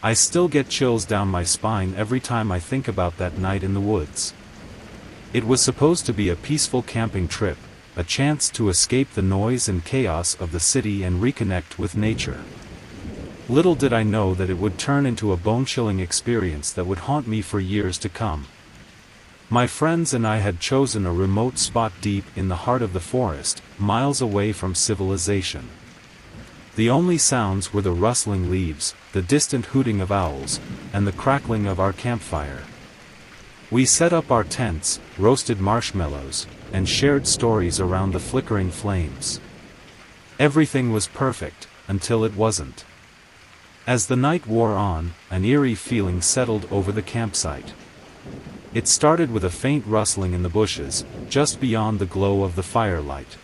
I still get chills down my spine every time I think about that night in the woods. It was supposed to be a peaceful camping trip, a chance to escape the noise and chaos of the city and reconnect with nature. Little did I know that it would turn into a bone-chilling experience that would haunt me for years to come. My friends and I had chosen a remote spot deep in the heart of the forest, miles away from civilization. The only sounds were the rustling leaves, the distant hooting of owls, and the crackling of our campfire. We set up our tents, roasted marshmallows, and shared stories around the flickering flames. Everything was perfect, until it wasn't. As the night wore on, an eerie feeling settled over the campsite. It started with a faint rustling in the bushes, just beyond the glow of the firelight.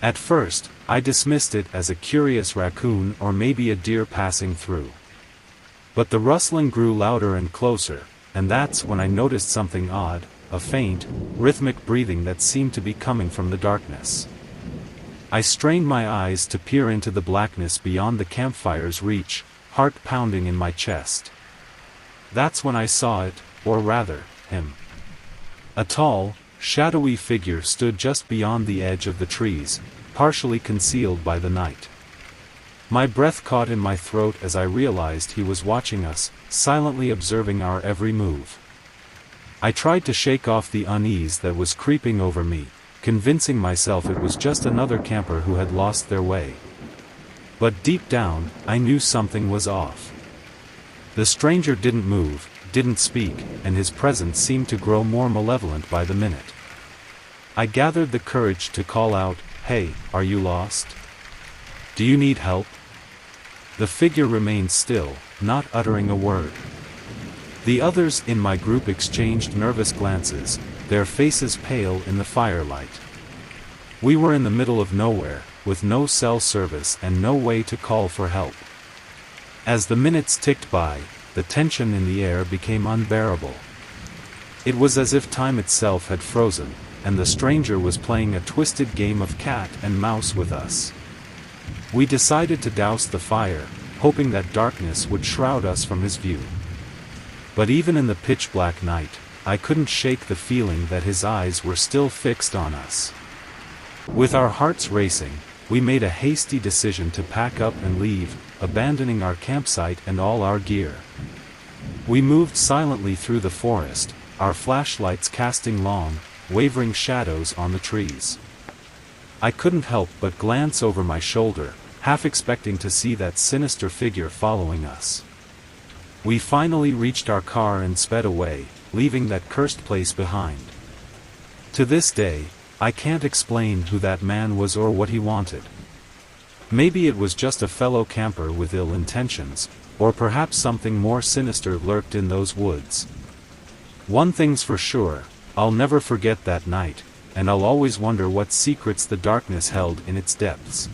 At first, I dismissed it as a curious raccoon or maybe a deer passing through. But the rustling grew louder and closer, and that's when I noticed something odd, a faint, rhythmic breathing that seemed to be coming from the darkness. I strained my eyes to peer into the blackness beyond the campfire's reach, heart pounding in my chest. That's when I saw it, or rather, him. A tall, shadowy figure stood just beyond the edge of the trees, partially concealed by the night. My breath caught in my throat as I realized he was watching us, silently observing our every move. I tried to shake off the unease that was creeping over me, convincing myself it was just another camper who had lost their way. But deep down, I knew something was off. The stranger didn't move, didn't speak, and his presence seemed to grow more malevolent by the minute. I gathered the courage to call out, "Hey, are you lost? Do you need help?" The figure remained still, not uttering a word. The others in my group exchanged nervous glances, their faces pale in the firelight. We were in the middle of nowhere, with no cell service and no way to call for help. As the minutes ticked by, the tension in the air became unbearable. It was as if time itself had frozen, and the stranger was playing a twisted game of cat and mouse with us. We decided to douse the fire, hoping that darkness would shroud us from his view. But even in the pitch-black night, I couldn't shake the feeling that his eyes were still fixed on us. With our hearts racing, we made a hasty decision to pack up and leave, abandoning our campsite and all our gear. We moved silently through the forest, our flashlights casting long, wavering shadows on the trees. I couldn't help but glance over my shoulder, half expecting to see that sinister figure following us. We finally reached our car and sped away, leaving that cursed place behind. To this day, I can't explain who that man was or what he wanted. Maybe it was just a fellow camper with ill intentions, or perhaps something more sinister lurked in those woods. One thing's for sure, I'll never forget that night, and I'll always wonder what secrets the darkness held in its depths.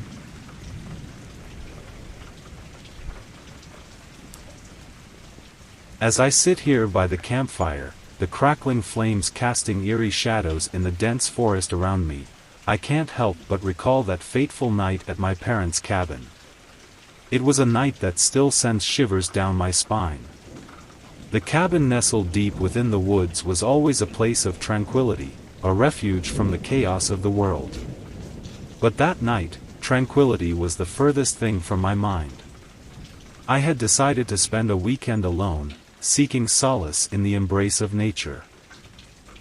As I sit here by the campfire, the crackling flames casting eerie shadows in the dense forest around me, I can't help but recall that fateful night at my parents' cabin. It was a night that still sends shivers down my spine. The cabin nestled deep within the woods was always a place of tranquility, a refuge from the chaos of the world. But that night, tranquility was the furthest thing from my mind. I had decided to spend a weekend alone, seeking solace in the embrace of nature.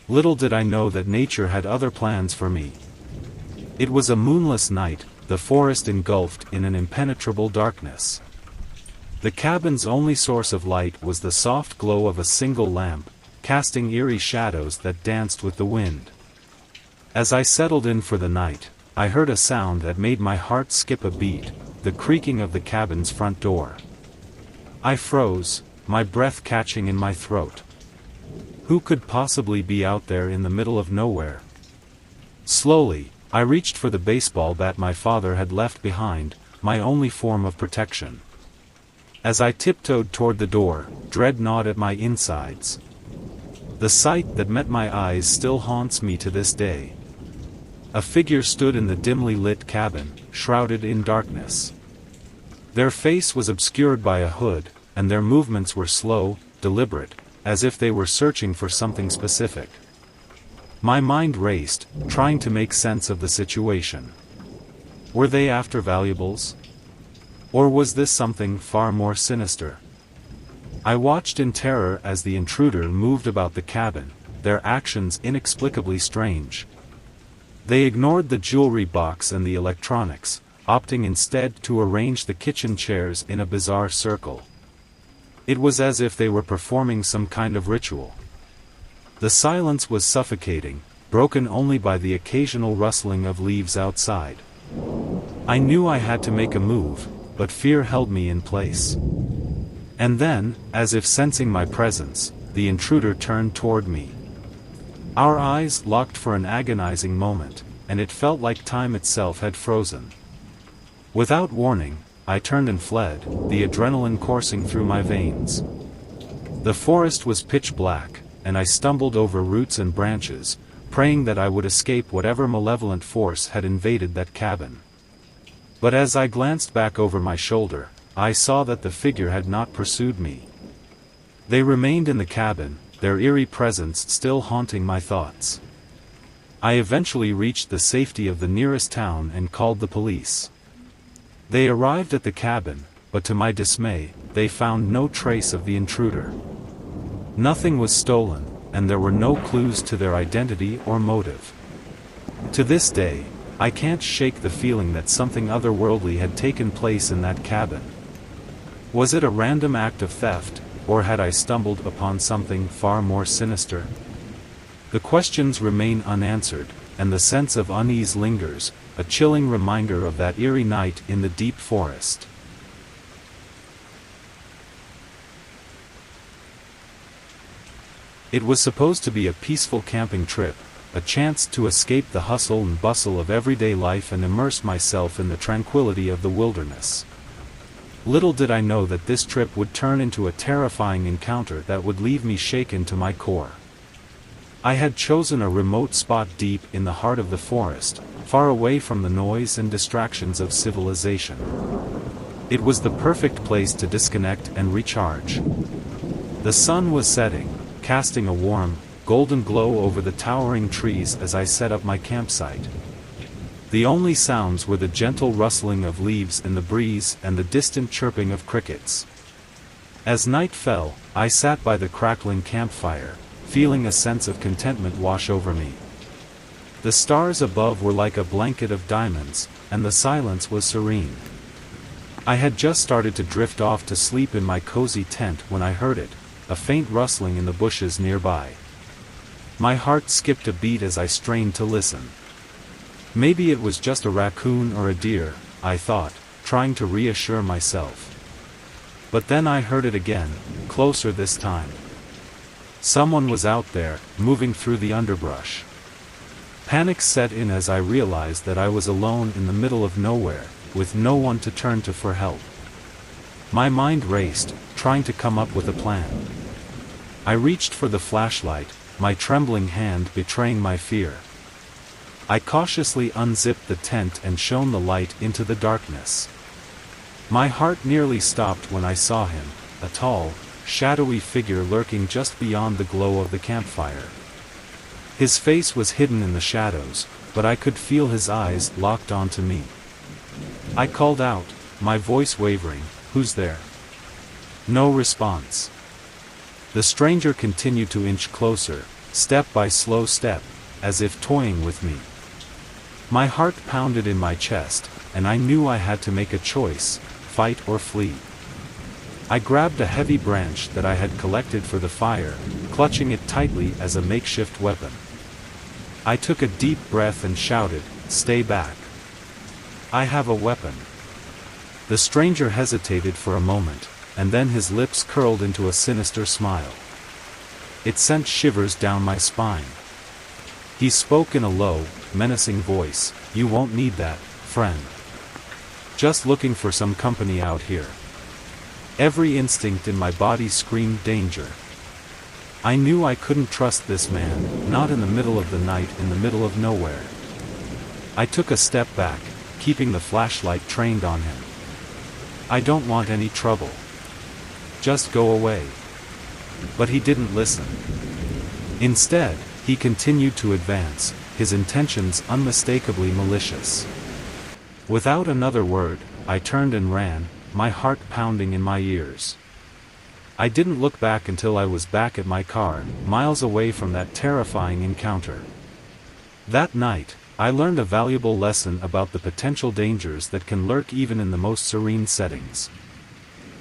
Little did I know that nature had other plans for me. It was a moonless night, the forest engulfed in an impenetrable darkness. The cabin's only source of light was the soft glow of a single lamp, casting eerie shadows that danced with the wind. As I settled in for the night, I heard a sound that made my heart skip a beat, the creaking of the cabin's front door. I froze, my breath catching in my throat. Who could possibly be out there in the middle of nowhere? Slowly, I reached for the baseball bat my father had left behind, my only form of protection. As I tiptoed toward the door, dread gnawed at my insides. The sight that met my eyes still haunts me to this day. A figure stood in the dimly lit cabin, shrouded in darkness. Their face was obscured by a hood, and their movements were slow, deliberate, as if they were searching for something specific. My mind raced, trying to make sense of the situation. Were they after valuables? Or was this something far more sinister? I watched in terror as the intruder moved about the cabin, their actions inexplicably strange. They ignored the jewelry box and the electronics, opting instead to arrange the kitchen chairs in a bizarre circle. It was as if they were performing some kind of ritual. The silence was suffocating, broken only by the occasional rustling of leaves outside. I knew I had to make a move, but fear held me in place. And then, as if sensing my presence, the intruder turned toward me. Our eyes locked for an agonizing moment, and it felt like time itself had frozen. Without warning, I turned and fled, the adrenaline coursing through my veins. The forest was pitch black, and I stumbled over roots and branches, praying that I would escape whatever malevolent force had invaded that cabin. But as I glanced back over my shoulder, I saw that the figure had not pursued me. They remained in the cabin, their eerie presence still haunting my thoughts. I eventually reached the safety of the nearest town and called the police. They arrived at the cabin, but to my dismay, they found no trace of the intruder. Nothing was stolen, and there were no clues to their identity or motive. To this day, I can't shake the feeling that something otherworldly had taken place in that cabin. Was it a random act of theft, or had I stumbled upon something far more sinister? The questions remain unanswered, and the sense of unease lingers, a chilling reminder of that eerie night in the deep forest. It was supposed to be a peaceful camping trip, a chance to escape the hustle and bustle of everyday life and immerse myself in the tranquility of the wilderness. Little did I know that this trip would turn into a terrifying encounter that would leave me shaken to my core. I had chosen a remote spot deep in the heart of the forest, far away from the noise and distractions of civilization. It was the perfect place to disconnect and recharge. The sun was setting, casting a warm, golden glow over the towering trees as I set up my campsite. The only sounds were the gentle rustling of leaves in the breeze and the distant chirping of crickets. As night fell, I sat by the crackling campfire, feeling a sense of contentment wash over me. The stars above were like a blanket of diamonds, and the silence was serene. I had just started to drift off to sleep in my cozy tent when I heard it, a faint rustling in the bushes nearby. My heart skipped a beat as I strained to listen. Maybe it was just a raccoon or a deer, I thought, trying to reassure myself. But then I heard it again, closer this time. Someone was out there, moving through the underbrush. Panic set in as I realized that I was alone in the middle of nowhere, with no one to turn to for help. My mind raced, trying to come up with a plan. I reached for the flashlight, my trembling hand betraying my fear. I cautiously unzipped the tent and shone the light into the darkness. My heart nearly stopped when I saw him, a tall, shadowy figure lurking just beyond the glow of the campfire. His face was hidden in the shadows, but I could feel his eyes locked onto me. I called out, my voice wavering, "Who's there?" No response. The stranger continued to inch closer, step by slow step, as if toying with me. My heart pounded in my chest, and I knew I had to make a choice, fight or flee. I grabbed a heavy branch that I had collected for the fire, clutching it tightly as a makeshift weapon. I took a deep breath and shouted, "Stay back. I have a weapon." The stranger hesitated for a moment, and then his lips curled into a sinister smile. It sent shivers down my spine. He spoke in a low, menacing voice, "You won't need that, friend. Just looking for some company out here." Every instinct in my body screamed danger. I knew I couldn't trust this man, not in the middle of the night in the middle of nowhere. I took a step back, keeping the flashlight trained on him. "I don't want any trouble. just go away. But he didn't listen. Instead, he continued to advance, his intentions unmistakably malicious. Without another word, I turned and ran, my heart pounding in my ears. I didn't look back until I was back at my car, miles away from that terrifying encounter. That night, I learned a valuable lesson about the potential dangers that can lurk even in the most serene settings.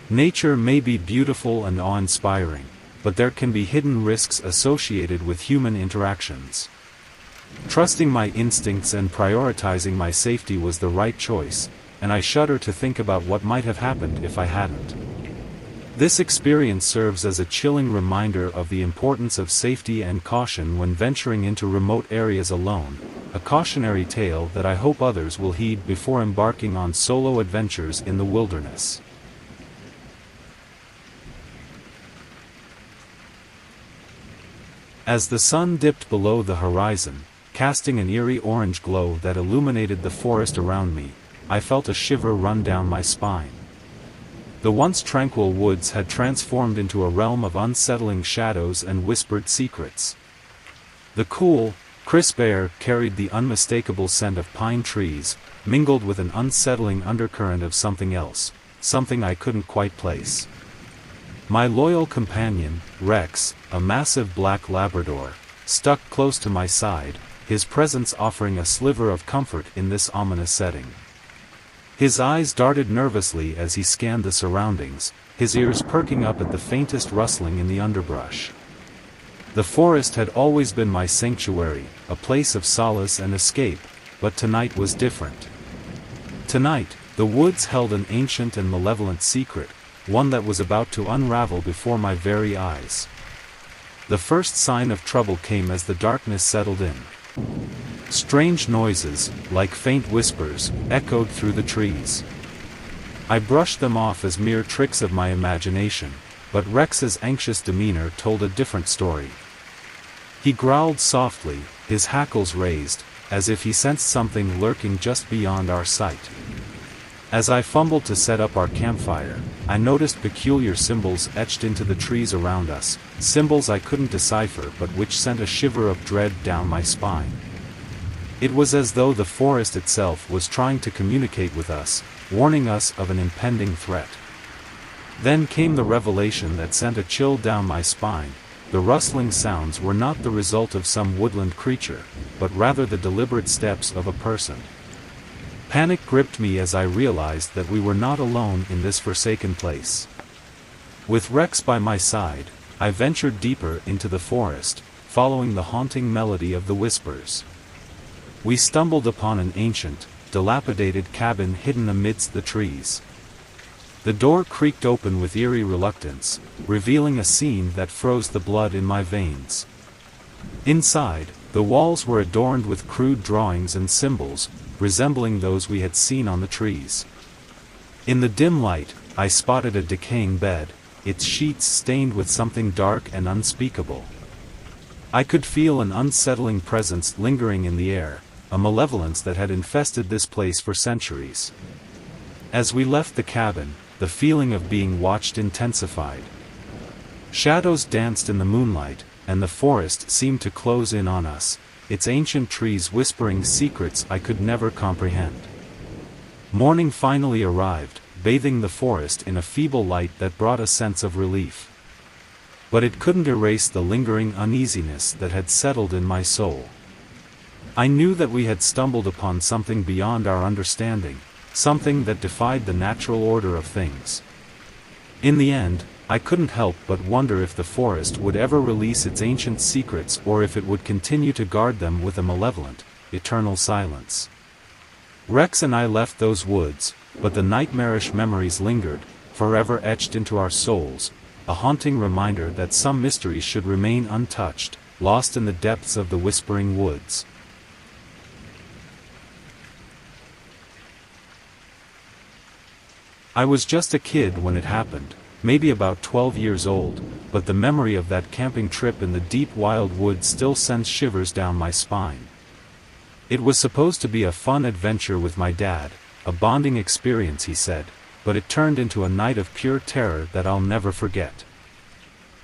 Nature may be beautiful and awe-inspiring, but there can be hidden risks associated with human interactions. Trusting my instincts and prioritizing my safety was the right choice, and I shudder to think about what might have happened if I hadn't. This experience serves as a chilling reminder of the importance of safety and caution when venturing into remote areas alone, a cautionary tale that I hope others will heed before embarking on solo adventures in the wilderness. As the sun dipped below the horizon, casting an eerie orange glow that illuminated the forest around me, I felt a shiver run down my spine. The once tranquil woods had transformed into a realm of unsettling shadows and whispered secrets. The cool, crisp air carried the unmistakable scent of pine trees, mingled with an unsettling undercurrent of something else, something I couldn't quite place. My loyal companion, Rex, a massive black Labrador, stuck close to my side, his presence offering a sliver of comfort in this ominous setting. His eyes darted nervously as he scanned the surroundings, his ears perking up at the faintest rustling in the underbrush. The forest had always been my sanctuary, a place of solace and escape, but tonight was different. Tonight, the woods held an ancient and malevolent secret, one that was about to unravel before my very eyes. The first sign of trouble came as the darkness settled in. Strange noises, like faint whispers, echoed through the trees. I brushed them off as mere tricks of my imagination, but Rex's anxious demeanor told a different story. He growled softly, his hackles raised, as if he sensed something lurking just beyond our sight. As I fumbled to set up our campfire, I noticed peculiar symbols etched into the trees around us, symbols I couldn't decipher but which sent a shiver of dread down my spine. It was as though the forest itself was trying to communicate with us, warning us of an impending threat. Then came the revelation that sent a chill down my spine. The rustling sounds were not the result of some woodland creature, but rather the deliberate steps of a person. Panic gripped me as I realized that we were not alone in this forsaken place. With Rex by my side, I ventured deeper into the forest, following the haunting melody of the whispers. We stumbled upon an ancient, dilapidated cabin hidden amidst the trees. The door creaked open with eerie reluctance, revealing a scene that froze the blood in my veins. Inside, the walls were adorned with crude drawings and symbols, resembling those we had seen on the trees. In the dim light, I spotted a decaying bed, its sheets stained with something dark and unspeakable. I could feel an unsettling presence lingering in the air, a malevolence that had infested this place for centuries. As we left the cabin, the feeling of being watched intensified. Shadows danced in the moonlight, and the forest seemed to close in on us, its ancient trees whispering secrets I could never comprehend. Morning finally arrived, bathing the forest in a feeble light that brought a sense of relief. But it couldn't erase the lingering uneasiness that had settled in my soul. I knew that we had stumbled upon something beyond our understanding, something that defied the natural order of things. In the end, I couldn't help but wonder if the forest would ever release its ancient secrets or if it would continue to guard them with a malevolent, eternal silence. Rex and I left those woods, but the nightmarish memories lingered, forever etched into our souls, a haunting reminder that some mysteries should remain untouched, lost in the depths of the whispering woods. I was just a kid when it happened, maybe about 12 years old, but the memory of that camping trip in the deep wild woods still sends shivers down my spine. It was supposed to be a fun adventure with my dad, a bonding experience, he said, but it turned into a night of pure terror that I'll never forget.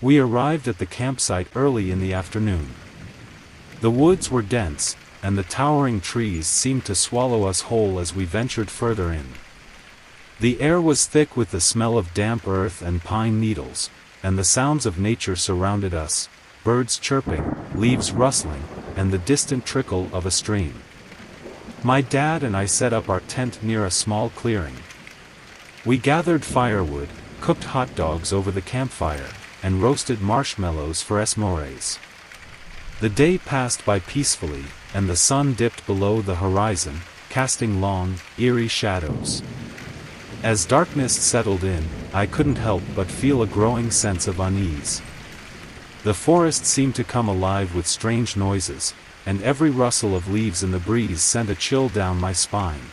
We arrived at the campsite early in the afternoon. The woods were dense, and the towering trees seemed to swallow us whole as we ventured further in. The air was thick with the smell of damp earth and pine needles, and the sounds of nature surrounded us, birds chirping, leaves rustling, and the distant trickle of a stream. My dad and I set up our tent near a small clearing. We gathered firewood, cooked hot dogs over the campfire, and roasted marshmallows for s'mores. The day passed by peacefully, and the sun dipped below the horizon, casting long, eerie shadows. As darkness settled in, I couldn't help but feel a growing sense of unease. The forest seemed to come alive with strange noises, and every rustle of leaves in the breeze sent a chill down my spine.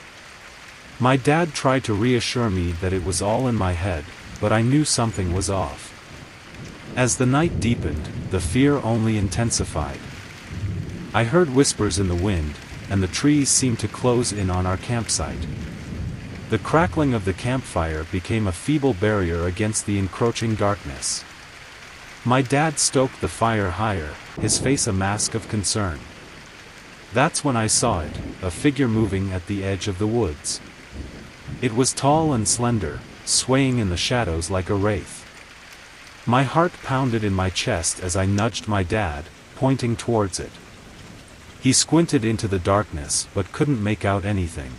My dad tried to reassure me that it was all in my head, but I knew something was off. As the night deepened, the fear only intensified. I heard whispers in the wind, and the trees seemed to close in on our campsite. The crackling of the campfire became a feeble barrier against the encroaching darkness. My dad stoked the fire higher, his face a mask of concern. That's when I saw it, a figure moving at the edge of the woods. It was tall and slender, swaying in the shadows like a wraith. My heart pounded in my chest as I nudged my dad, pointing towards it. He squinted into the darkness but couldn't make out anything.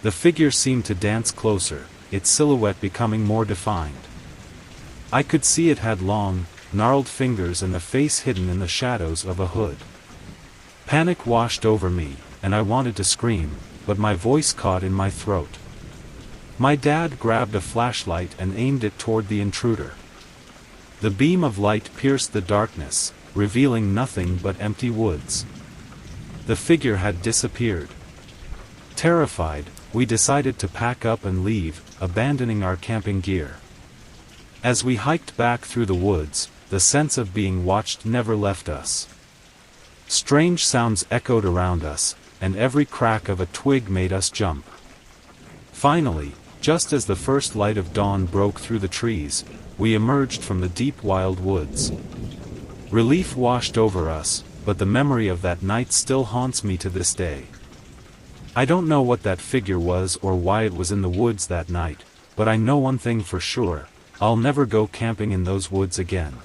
The figure seemed to dance closer, its silhouette becoming more defined. I could see it had long, gnarled fingers and a face hidden in the shadows of a hood. Panic washed over me, and I wanted to scream, but my voice caught in my throat. My dad grabbed a flashlight and aimed it toward the intruder. The beam of light pierced the darkness, revealing nothing but empty woods. The figure had disappeared. Terrified, we decided to pack up and leave, abandoning our camping gear. As we hiked back through the woods, the sense of being watched never left us. Strange sounds echoed around us, and every crack of a twig made us jump. Finally, just as the first light of dawn broke through the trees, we emerged from the deep wild woods. Relief washed over us, but the memory of that night still haunts me to this day. I don't know what that figure was or why it was in the woods that night, but I know one thing for sure: I'll never go camping in those woods again.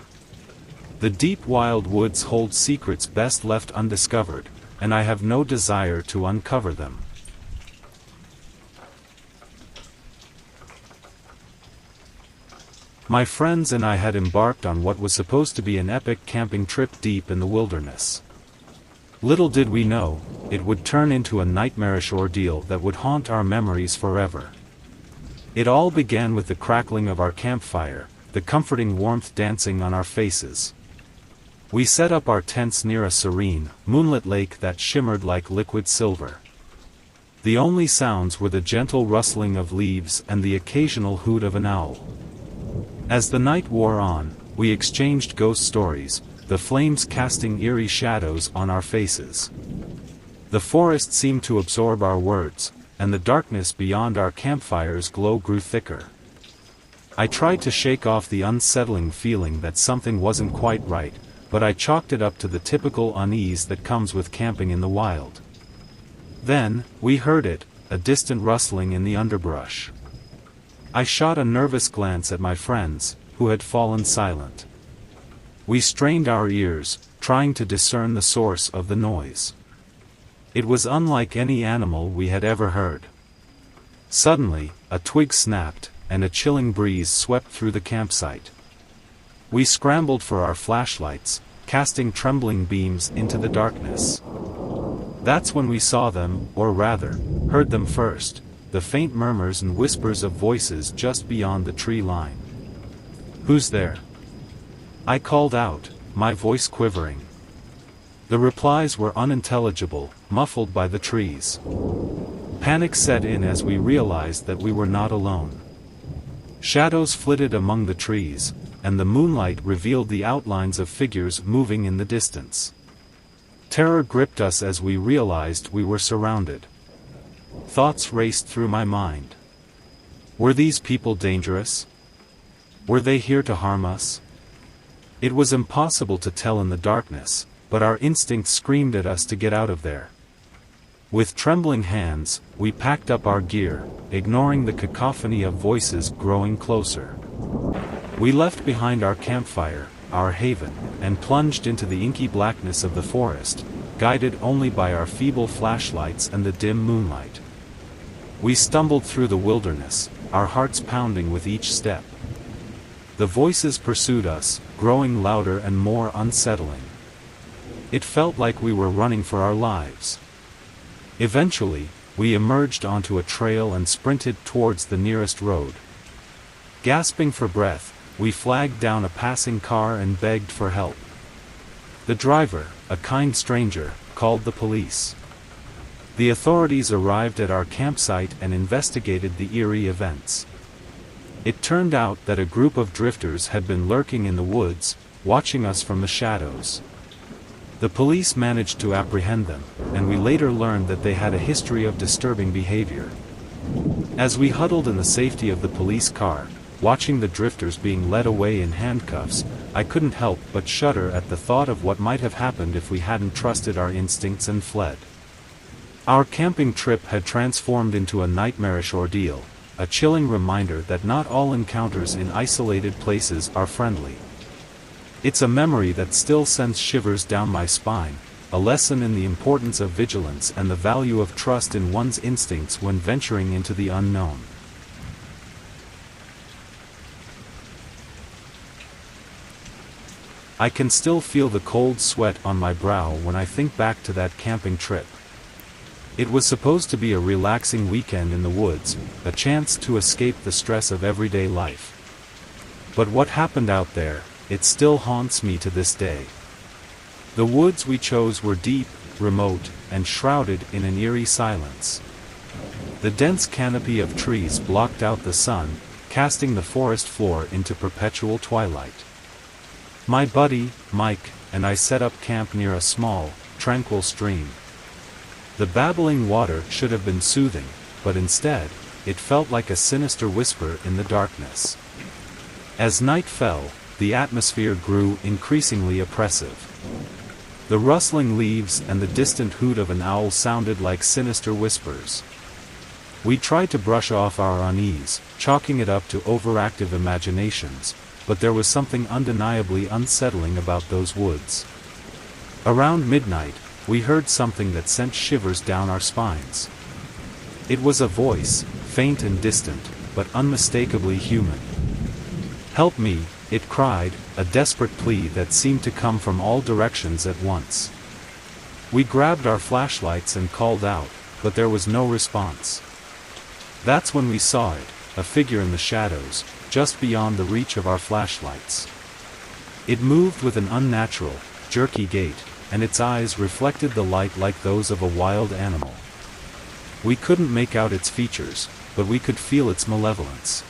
The deep wild woods hold secrets best left undiscovered, and I have no desire to uncover them. My friends and I had embarked on what was supposed to be an epic camping trip deep in the wilderness. Little did we know, it would turn into a nightmarish ordeal that would haunt our memories forever. It all began with the crackling of our campfire, the comforting warmth dancing on our faces. We set up our tents near a serene, moonlit lake that shimmered like liquid silver. The only sounds were the gentle rustling of leaves and the occasional hoot of an owl. As the night wore on, we exchanged ghost stories, the flames casting eerie shadows on our faces. The forest seemed to absorb our words, and the darkness beyond our campfire's glow grew thicker. I tried to shake off the unsettling feeling that something wasn't quite right, but I chalked it up to the typical unease that comes with camping in the wild. Then, we heard it, a distant rustling in the underbrush. I shot a nervous glance at my friends, who had fallen silent. We strained our ears, trying to discern the source of the noise. It was unlike any animal we had ever heard. Suddenly, a twig snapped, and a chilling breeze swept through the campsite. We scrambled for our flashlights, casting trembling beams into the darkness. That's when we saw them, or rather, heard them first, the faint murmurs and whispers of voices just beyond the tree line. "Who's there?" I called out, my voice quivering. The replies were unintelligible, muffled by the trees. Panic set in as we realized that we were not alone. Shadows flitted among the trees, and the moonlight revealed the outlines of figures moving in the distance. Terror gripped us as we realized we were surrounded. Thoughts raced through my mind. Were these people dangerous? Were they here to harm us? It was impossible to tell in the darkness, but our instincts screamed at us to get out of there. With trembling hands, we packed up our gear, ignoring the cacophony of voices growing closer. We left behind our campfire, our haven, and plunged into the inky blackness of the forest, guided only by our feeble flashlights and the dim moonlight. We stumbled through the wilderness, our hearts pounding with each step. The voices pursued us, growing louder and more unsettling. It felt like we were running for our lives. Eventually, we emerged onto a trail and sprinted towards the nearest road. Gasping for breath, we flagged down a passing car and begged for help. The driver, a kind stranger, called the police. The authorities arrived at our campsite and investigated the eerie events. It turned out that a group of drifters had been lurking in the woods, watching us from the shadows. The police managed to apprehend them, and we later learned that they had a history of disturbing behavior. As we huddled in the safety of the police car, watching the drifters being led away in handcuffs, I couldn't help but shudder at the thought of what might have happened if we hadn't trusted our instincts and fled. Our camping trip had transformed into a nightmarish ordeal, a chilling reminder that not all encounters in isolated places are friendly. It's a memory that still sends shivers down my spine, a lesson in the importance of vigilance and the value of trust in one's instincts when venturing into the unknown. I can still feel the cold sweat on my brow when I think back to that camping trip. It was supposed to be a relaxing weekend in the woods, a chance to escape the stress of everyday life. But what happened out there, it still haunts me to this day. The woods we chose were deep, remote, and shrouded in an eerie silence. The dense canopy of trees blocked out the sun, casting the forest floor into perpetual twilight. My buddy, Mike, and I set up camp near a small, tranquil stream. The babbling water should have been soothing, but instead, it felt like a sinister whisper in the darkness. As night fell, the atmosphere grew increasingly oppressive. The rustling leaves and the distant hoot of an owl sounded like sinister whispers. We tried to brush off our unease, chalking it up to overactive imaginations, but there was something undeniably unsettling about those woods. Around midnight, we heard something that sent shivers down our spines. It was a voice, faint and distant, but unmistakably human. "Help me," it cried, a desperate plea that seemed to come from all directions at once. We grabbed our flashlights and called out, but there was no response. That's when we saw it, a figure in the shadows, just beyond the reach of our flashlights. It moved with an unnatural, jerky gait, and its eyes reflected the light like those of a wild animal. We couldn't make out its features, but we could feel its malevolence.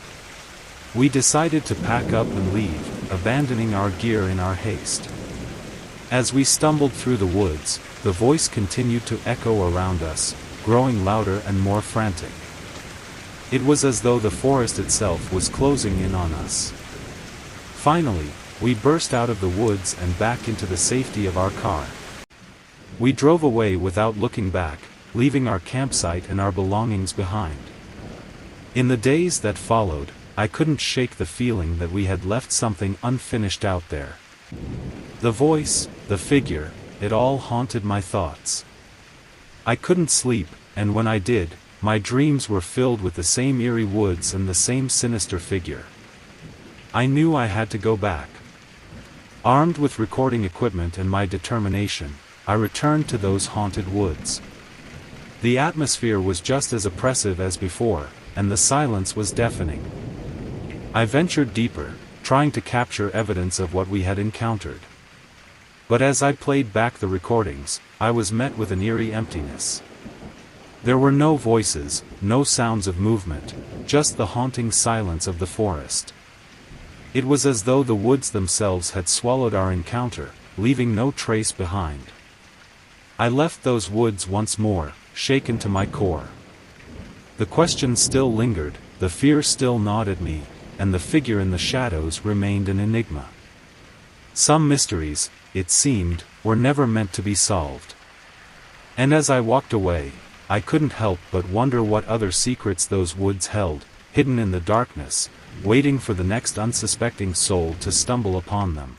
We decided to pack up and leave, abandoning our gear in our haste. As we stumbled through the woods, the voice continued to echo around us, growing louder and more frantic. It was as though the forest itself was closing in on us. Finally, we burst out of the woods and back into the safety of our car. We drove away without looking back, leaving our campsite and our belongings behind. In the days that followed, I couldn't shake the feeling that we had left something unfinished out there. The voice, the figure, it all haunted my thoughts. I couldn't sleep, and when I did, my dreams were filled with the same eerie woods and the same sinister figure. I knew I had to go back. Armed with recording equipment and my determination, I returned to those haunted woods. The atmosphere was just as oppressive as before, and the silence was deafening. I ventured deeper, trying to capture evidence of what we had encountered. But as I played back the recordings, I was met with an eerie emptiness. There were no voices, no sounds of movement, just the haunting silence of the forest. It was as though the woods themselves had swallowed our encounter, leaving no trace behind. I left those woods once more, shaken to my core. The question still lingered, the fear still gnawed at me, and the figure in the shadows remained an enigma. Some mysteries, it seemed, were never meant to be solved. And as I walked away, I couldn't help but wonder what other secrets those woods held, hidden in the darkness, waiting for the next unsuspecting soul to stumble upon them.